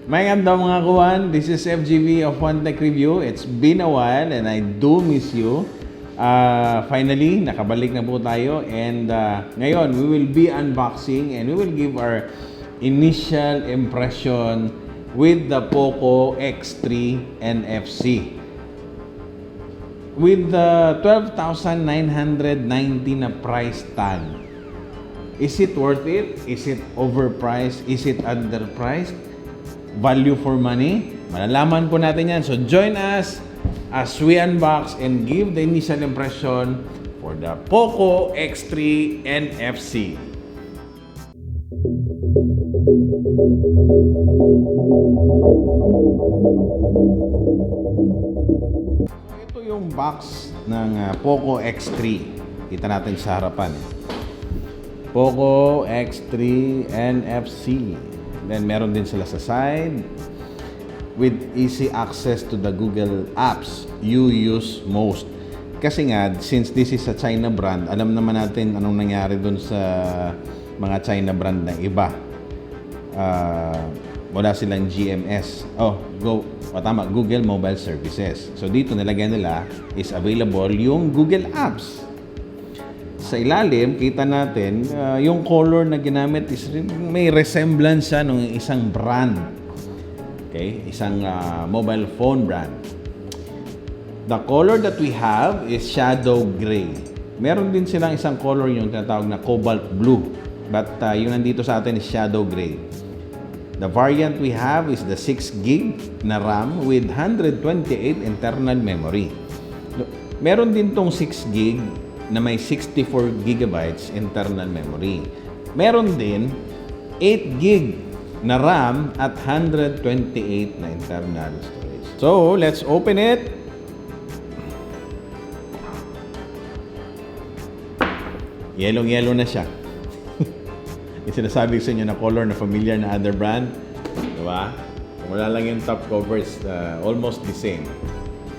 Magandang mga kuwan, this is FGV of One Tech Review. It's been a while and I do miss you. Finally, nakabalik na po tayo and ngayon we will be unboxing and we will give our initial impression with the Poco X3 NFC. With the 12,990 na price tag, is it worth it? Is it overpriced? Is it underpriced? Value for money? Malalaman po natin yan. So join us as we unbox and give the initial impression for the Poco X3 NFC. Ito yung box ng Poco X3. Kita natin sa harapan. Poco X3 NFC. Then meron din sila sa side with easy access to the Google apps you use most. Kasi nga, since this is a China brand, alam naman natin anong nangyari dun sa mga China brand na iba. Wala silang GMS. Tama, Google Mobile Services. So dito nilagyan nila is available yung Google Apps. Sa ilalim, kita natin, yung color na ginamit is may resemblance siya ng isang brand. Okay? Isang mobile phone brand. The color that we have is shadow gray. Meron din silang isang color yung tinatawag na cobalt blue. But yung nandito sa atin is shadow gray. The variant we have is the 6 gig na RAM with 128 internal memory. Meron din tong 6 gig na may 64 gigabytes internal memory. Meron din 8 gig na RAM at 128 na internal storage. So, let's open it. Yellow na siya. Yung sinasabi ko sa inyo na color na familiar na other brand. Diba? Wala lang yung top covers, almost the same.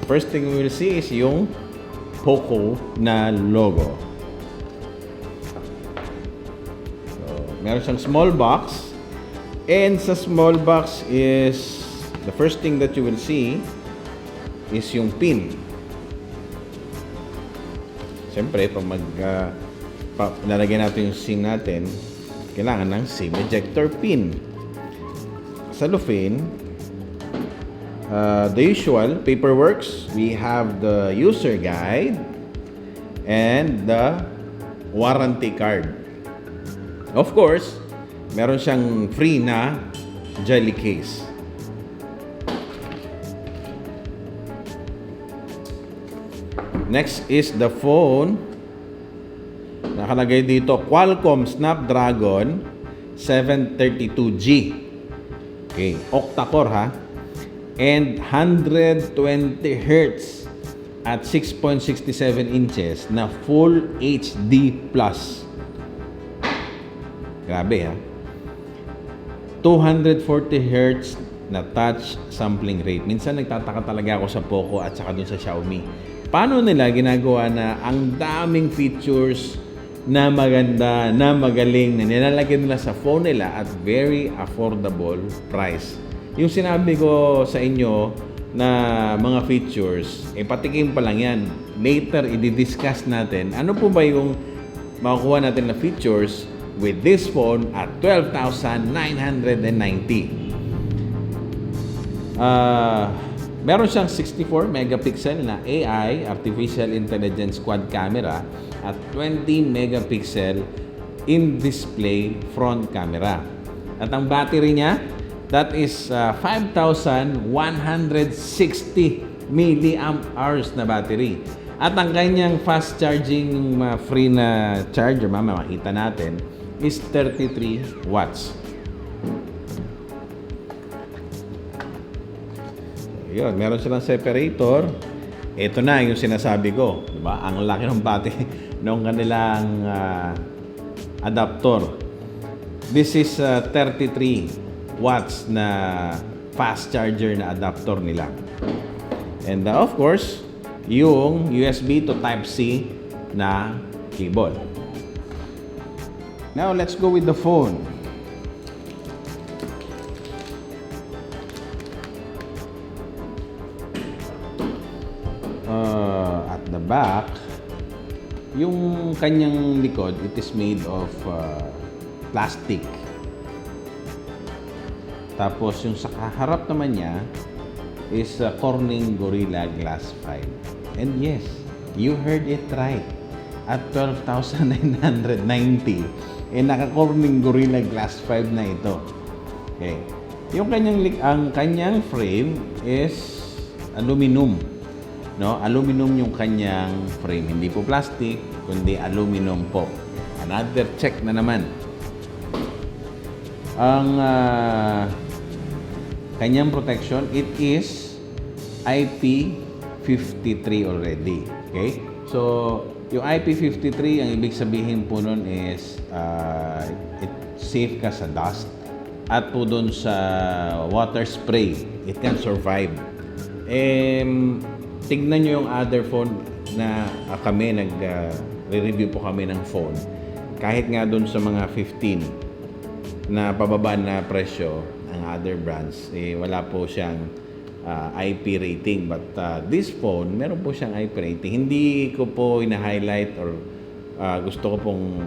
First thing we will see is yung Poco na logo. So, meron siyang small box. And sa small box is the first thing that you will see is yung pin. Siyempre, pag lalagyan natin yung SIM natin, kailangan ng SIM ejector pin. Cellophane. The usual paperworks, we have the user guide and the warranty card. Of course, meron siyang free na jelly case. Next is the phone. Nakalagay dito Qualcomm Snapdragon 732G. Okay, octa-core ha. And 120 Hz at 6.67 inches na Full HD+. Grabe ha. 240 Hz na touch sampling rate. Minsan nagtataka talaga ako sa Poco at saka dun sa Xiaomi. Paano nila ginagawa na ang daming features na maganda, na magaling, na nilalagyan nila sa phone nila at very affordable price. Yung sinabi ko sa inyo na mga features, patikim pa lang yan. Later, i-discuss natin ano po ba yung makukuha natin na features with this phone at 12,990. Meron siyang 64 megapixel na AI, Artificial Intelligence Quad Camera at 20 megapixel in-display front camera. At ang battery niya, that is 5,160 milliamp hours na battery. At ang kanyang fast charging free na charger, makita natin, is 33 watts. Yun, meron silang separator. Ito na yung sinasabi ko, diba? Ang laki ng battery ng kanilang adapter. This is 33 watts na fast charger na adapter nila. And of course, yung USB to Type-C na cable. Now, let's go with the phone. back, yung kanyang likod, it is made of plastic. Tapos yung sa harap naman niya is Corning Gorilla Glass 5. And yes, you heard it right. At 12,990, naka-Corning Gorilla Glass 5 na ito. Okay. Ang kanyang frame is aluminum. No? Aluminum yung kanyang frame. Hindi po plastic, kundi aluminum po. Another check na naman. Ang kanyang protection, it is IP53 already. Okay? So, yung IP53, ang ibig sabihin po nun is it safe ka sa dust at po dun sa water spray. It can survive. Tignan nyo yung other phone na kami, nag-review po kami ng phone. Kahit nga dun sa mga 15 na pababa na presyo, ang other brands, wala po siyang IP rating. But this phone, meron po siyang IP rating. Hindi ko po ina-highlight or gusto ko pong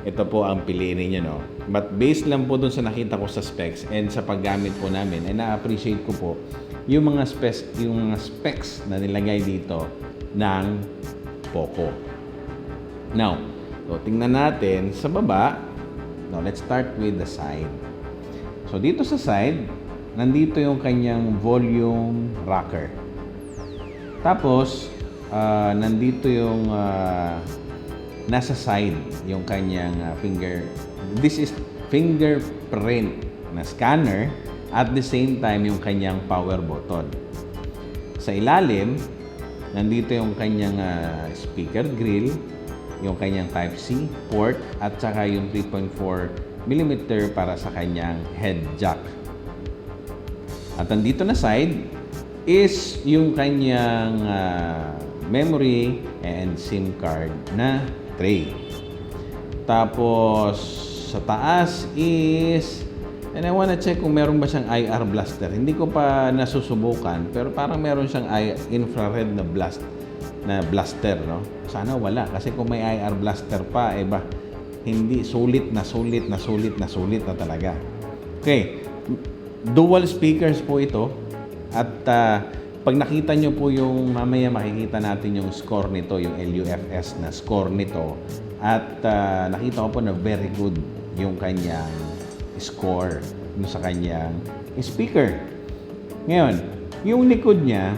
ito po ang piliin niyo, no? But based lang po dun sa nakita ko sa specs and sa paggamit po namin, ay na-appreciate ko po yung mga specs na nilagay dito ng Poco. Now, so tingnan natin sa baba. Now, let's start with the side. So, dito sa side, nandito yung kanyang volume rocker. Tapos, nandito yung nasa side yung kanyang this is fingerprint na scanner, at the same time yung kanyang power button. Sa ilalim, nandito yung kanyang speaker grill, yung kanyang Type-C port, at saka yung 3.4mm para sa kanyang head jack. At nandito na side is yung kanyang memory and SIM card na tray. Tapos sa taas is, and I wanna check kung meron ba siyang IR blaster. Hindi ko pa nasusubukan, pero parang meron siyang infrared na blaster, no? Sana wala, kasi kung may IR blaster pa, hindi, sulit na talaga. Okay, dual speakers po ito. At pag nakita nyo po yung, mamaya makikita natin yung score nito, yung LUFS na score nito. At nakita ko po na very good yung kanyang score sa kanyang speaker. Ngayon, yung likod niya,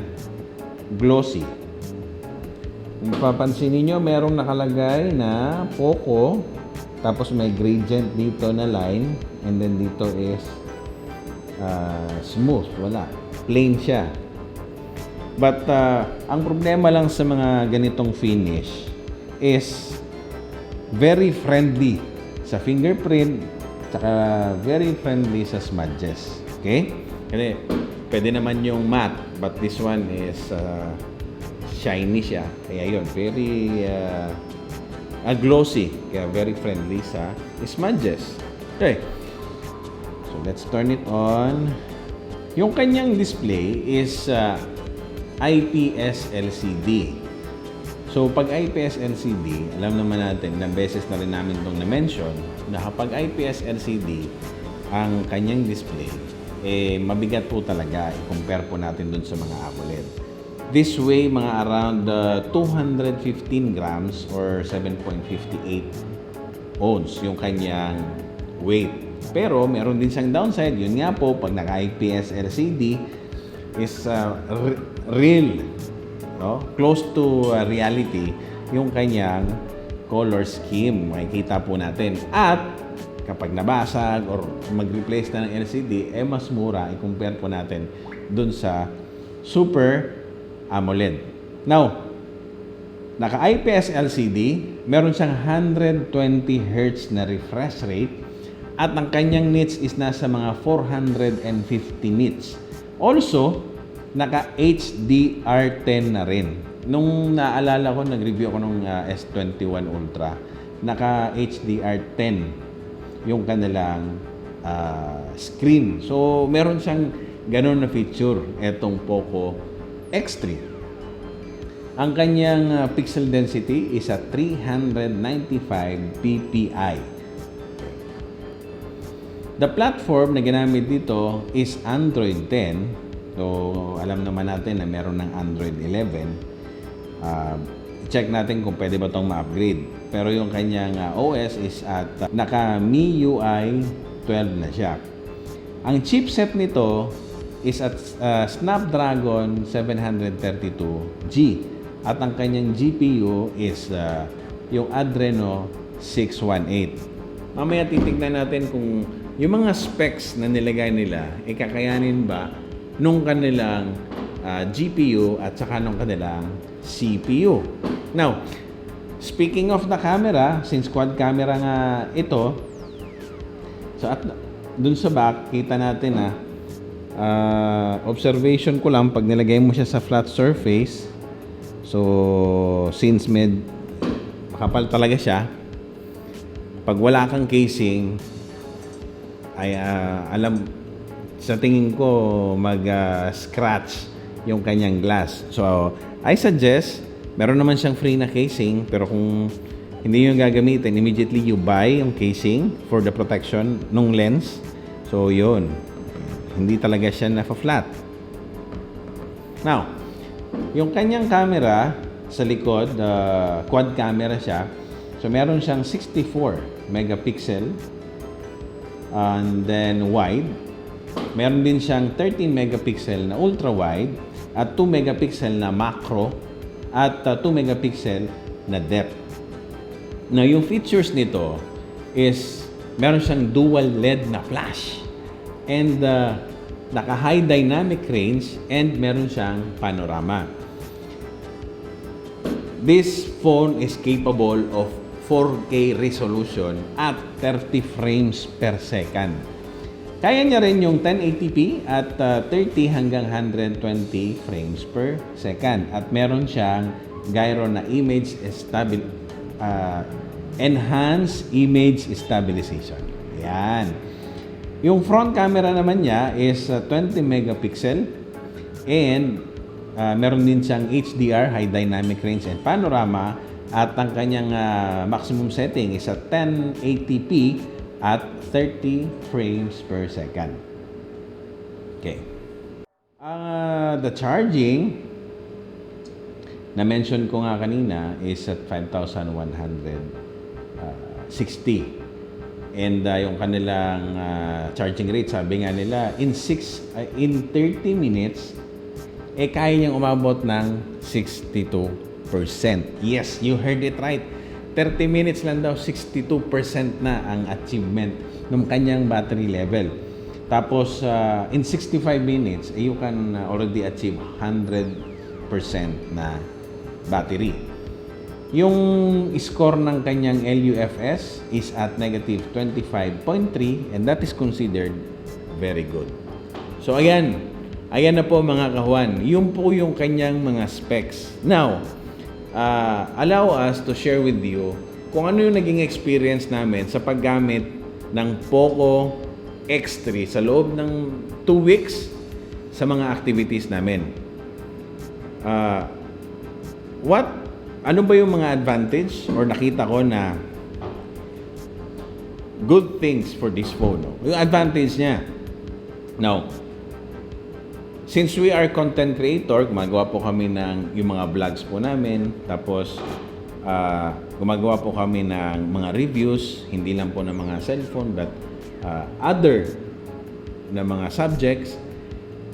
glossy. Kung papansin niyo, merong nakalagay na Poco, tapos may gradient dito na line, and then dito is smooth, wala. Plain siya. But ang problema lang sa mga ganitong finish is very friendly sa fingerprint, saka very friendly sa smudges. Okay? Kasi pwede naman yung matte, but this one is shiny siya. Kaya yun, very glossy. Kaya very friendly sa smudges. Okay. So let's turn it on. Yung kanyang display is IPS LCD. So, pag IPS LCD, alam naman natin, ilang beses na rin namin itong na-mention, na kapag IPS LCD, ang kanyang display, mabigat po talaga, i-compare po natin dun sa mga AMOLED. This way, mga around 215 grams or 7.58 ounce yung kanyang weight. Pero, meron din siyang downside. Yun nga po, pag naka-IPS LCD, is real, no? Close to reality yung kanyang color scheme. Makikita po natin. At kapag nabasag or mag-replace na ng LCD, mas mura i-compare po natin dun sa Super AMOLED. Now, naka-IPS LCD, meron siyang 120 Hz na refresh rate, at ang kanyang nits is nasa mga 450 nits. Also, naka-HDR10 na rin. Nung naalala ko, nag-review ako ng S21 Ultra, naka-HDR10 yung kanilang screen. So, meron siyang ganun na feature, etong Poco X3. Ang kanyang pixel density is at 395 ppi. The platform na ginamit dito is Android 10. So, alam naman natin na meron ng Android 11. Check natin kung pwede ba itong ma-upgrade. Pero yung kanyang OS is at naka MIUI 12 na siya. Ang chipset nito is at Snapdragon 732G. At ang kanyang GPU is yung Adreno 618. Mamaya titignan natin kung yung mga specs na nilagay nila, kakayanin ba nung kanilang GPU at saka nung kanilang CPU. Now, speaking of the camera, since quad camera nga ito, so at dun sa back, kita natin na observation ko lang, pag nilagay mo siya sa flat surface, so since makapal talaga siya, pag wala kang casing, ay alam, sa tingin ko mag-scratch yung kanyang glass. So I suggest, meron naman siyang free na casing, pero kung hindi yung gagamitin, immediately you buy yung casing for the protection ng lens. So yun, hindi talaga siya na-flat. Now, yung kanyang camera sa likod, quad camera siya. So meron siyang 64 megapixel and then wide. Meron din siyang 13 megapixel na ultra wide at 2 megapixel na macro at 2 megapixel na depth. Now, yung features nito is meron siyang dual LED na flash and naka-high dynamic range and meron siyang panorama. This phone is capable of 4K resolution at 30 frames per second. Kaya niya rin yung 1080p at 30 hanggang 120 frames per second. At meron siyang gyro na enhanced image stabilization. Yan. Yung front camera naman niya is 20 megapixel and meron din siyang HDR, high dynamic range and panorama, at ang kanyang maximum setting is at 1080p at 30 frames per second. Okay. The charging na mention ko nga kanina is at 5,160. And yung kanilang charging rate, sabi nga nila, in 30 minutes, kaya niyang umabot ng 62%. Yes, you heard it right. 30 minutes lang daw, 62% na ang achievement ng kanyang battery level. Tapos, in 65 minutes, you can already achieve 100% na battery. Yung score ng kanyang LUFS is at negative 25.3 and that is considered very good. So, ayan na po mga kahuan. Yun po yung kanyang mga specs. Now, allow us to share with you kung ano yung naging experience namin sa paggamit ng Poco X3 sa loob ng 2 weeks sa mga activities namin. Ano ba yung mga advantage or nakita ko na good things for this phone? No? Yung advantage niya. Now, since we are content creator, gumagawa po kami ng yung mga vlogs po namin, tapos gumagawa po kami ng mga reviews, hindi lang po ng mga cellphone, but other na mga subjects.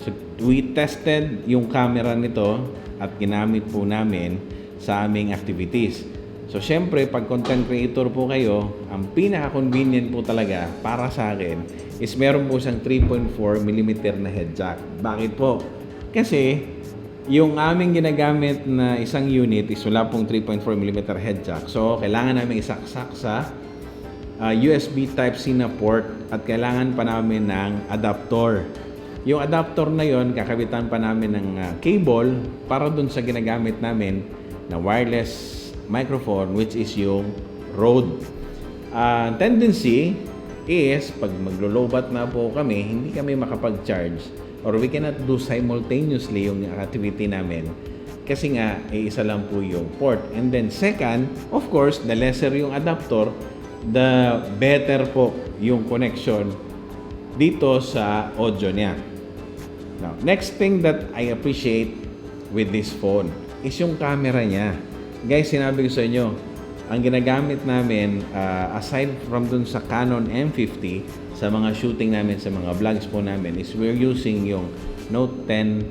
So, we tested yung camera nito at ginamit po namin sa aming activities. So, syempre, pag content creator po kayo, ang pinaka-convenient po talaga para sa akin is meron po siyang 3.4mm na head jack. Bakit po? Kasi, yung aming ginagamit na isang unit is wala pong 3.4mm head jack. So, kailangan namin isaksak sa USB Type-C na port at kailangan pa namin ng adapter. Yung adapter na yon, kakabitan pa namin ng cable para dun sa ginagamit namin na wireless microphone, which is yung Rode. Tendency is, pag maglo-lowbat na po kami, hindi kami makapag-charge or we cannot do simultaneously yung activity namin. kasi nga isa lang po yung port. And then second, of course, the lesser yung adapter, the better po yung connection dito sa audio niya. Now, next thing that I appreciate with this phone is yung camera niya. Guys, sinabi ko sa inyo, ang ginagamit namin, aside from dun sa Canon M50, sa mga shooting namin, sa mga vlogs po namin, is we're using yung Note 10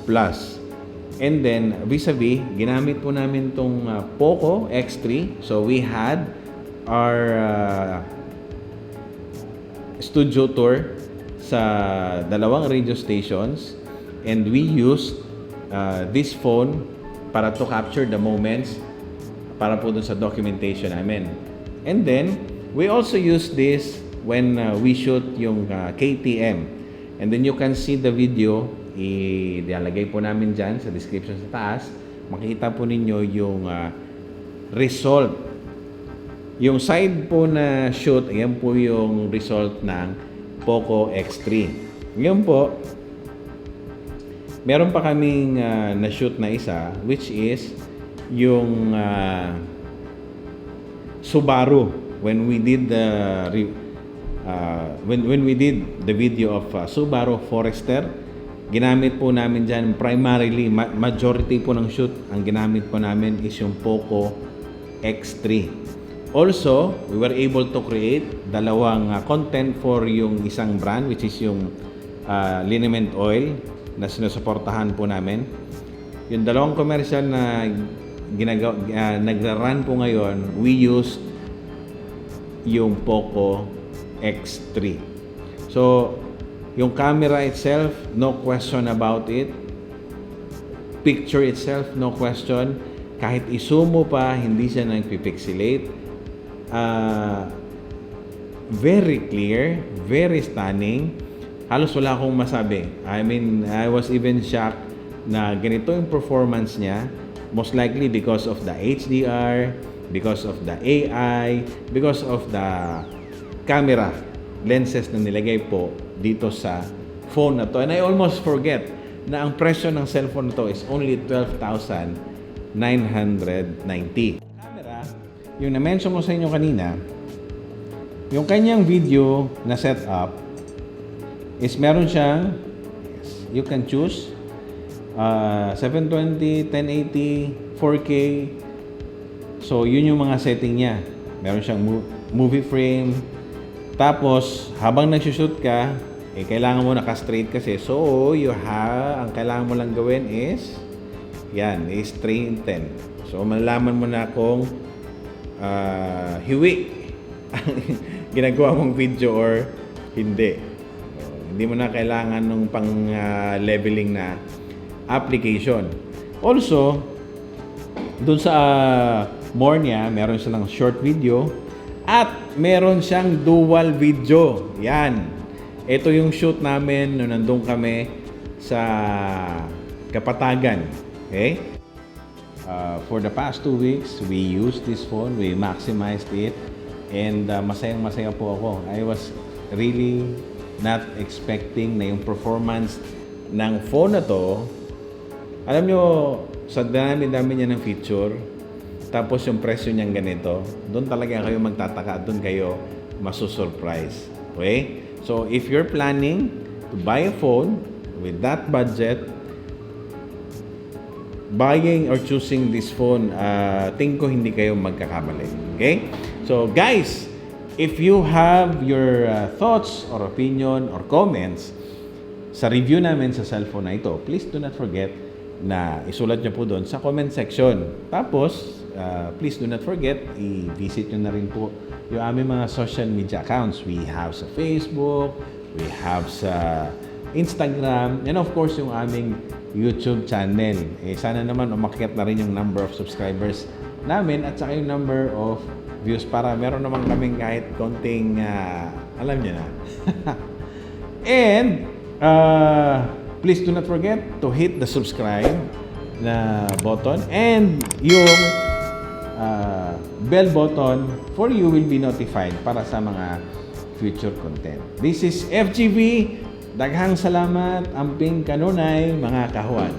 Plus. And then, vis-a-vis, ginamit po namin tong Poco X3. So, we had our studio tour sa dalawang radio stations, and we used this phone para to capture the moments para po dun sa documentation namin. And then, we also use this when we shoot yung KTM. And then you can see the video, ilalagay po namin dyan sa description sa taas. Makikita po ninyo yung result. Yung side po na shoot, ayan po yung result ng Poco X3. Ngayon po, meron pa kaming na-shoot na isa, which is yung Subaru. When we did the when we did the video of Subaru Forester, ginamit po namin dyan primarily, majority po ng shoot, ang ginamit po namin is yung Poco X3. Also, we were able to create dalawang content for yung isang brand, which is yung liniment oil na sinusuportahan po namin. Yung dalawang commercial na nagra-run po ngayon, we used yung Poco X3. So, yung camera itself, no question about it. Picture itself, no question. Kahit isumo pa, hindi siya nagpipixelate. Very clear, very stunning. Halos wala akong masabi. I mean, I was even shocked na ganito yung performance niya. Most likely because of the HDR, because of the AI, because of the camera lenses na nilagay po dito sa phone na to. And I almost forget na ang presyo ng cellphone na to is only 12,990. Yung na-mention ko sa inyo kanina, yung kanyang video na setup is meron siyang, you can choose 720, 1080, 4K. So, yun yung mga setting niya. Meron siyang movie frame. Tapos, habang nagsushoot ka, kailangan mo naka-straight kasi. So, ang kailangan mo lang gawin is, yan, is 3 in 10. So, malalaman mo na kung hiwi ginagawa mong video or hindi. Hindi mo na kailangan ng pang leveling na application. Also, dun sa more niya, meron silang short video at meron siyang dual video. Yan. Ito yung shoot namin nung nandun kami sa Kapatagan. Okay? For the past 2 weeks, we used this phone, we maximized it, and masayang-masaya po ako. I was really not expecting na yung performance ng phone na to. Alam nyo, sa dami-dami niya ng feature, tapos yung presyo niyang ganito, doon talaga kayo magtataka, doon kayo masusurprise. Okay? So, if you're planning to buy a phone with that budget, buying or choosing this phone, tingin ko hindi kayo magkakamali. Okay? So, guys, if you have your thoughts or opinion or comments sa review namin sa cellphone na ito, please do not forget na isulat nyo po doon sa comment section. Tapos, please do not forget, i-visit nyo na rin po yung aming mga social media accounts. We have sa Facebook, we have sa Instagram, and of course, yung aming YouTube channel. Sana naman umakyat na rin yung number of subscribers namin at saka yung number of views para meron naman kaming kahit konting, alam niyo na. And, please do not forget to hit the subscribe na button and yung bell button for you will be notified para sa mga future content. This is FGV. Daghang salamat, amping kanunay, mga kahuan.